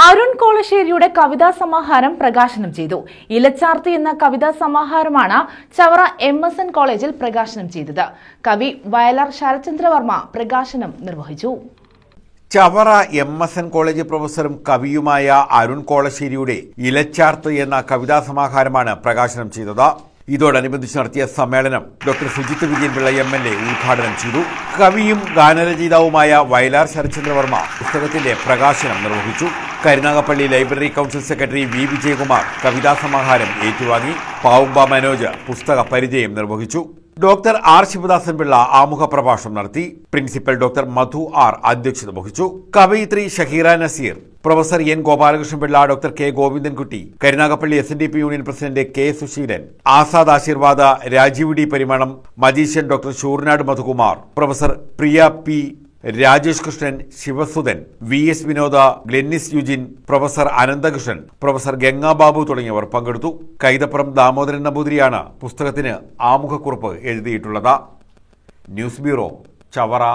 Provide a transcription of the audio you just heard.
അരുൺ കോളശ്ശേരിയുടെ കവിതാ സമാഹാരം പ്രകാശനം ചെയ്തു. ഇലച്ചാർത്തി എന്ന കവിതാ സമാഹാരമാണ് ചവറ MSN കോളേജിൽ പ്രകാശനം ചെയ്തത്. കവി വയലാർ ശരത്ചന്ദ്രവർമ്മ പ്രകാശനം നിർവഹിച്ചു. ചവറ MSN കോളേജ് പ്രൊഫസറും കവിയുമായ അരുൺ കോളശ്ശേരിയുടെ ഇലച്ചാർത്ത് എന്ന കവിതാ സമാഹാരമാണ് പ്രകാശനം ചെയ്തത്. ഇതോടനുബന്ധിച്ച് നടത്തിയ സമ്മേളനം ഡോക്ടർ സുജിത് വിജയൻപിള്ള MLA ഉദ്ഘാടനം ചെയ്തു. കവിയും ഗാനരചയിതാവുമായ വയലാർ ശരത്ചന്ദ്രവർമ്മ പുസ്തകത്തിന്റെ പ്രകാശനം നിർവഹിച്ചു. Karunagappally library council secretary V. Vijayakumar കവിതാ സമാഹാരം ഏറ്റുവാങ്ങി. പാവുമ്പ മനോജ് പുസ്തക പരിചയം നിർവഹിച്ചു. Doctor R. ശിവദാസൻ പിള്ള ആമുഖ പ്രഭാഷണം നടത്തി. Principal doctor Madhu R. അധ്യക്ഷത വഹിച്ചു. കവയിത്രി Shaheera Nazeer, professor N. Gopalakrishnapillai, doctor K. Govindankutty, Karunagappally SNDP union president K. Suseelan, Azad Ashirvada, Rajeev D. Parimalam, magician doctor Sooranad Madhukumar, professor Priya P. Rajesh Krishnan, Sivasudhan, VS Vinoda, Glennis Eugene, professor Ananthakrishnan, professor Gangababu തുടങ്ങിയവർ പങ്കെടുത്തു. കൈതപ്പുറം ദാമോദരൻ നമ്പൂതിരിയാണ് പുസ്തകത്തിന് ആമുഖക്കുറിപ്പ് എഴുതിയിട്ടുള്ളത്. News bureau, Chavara.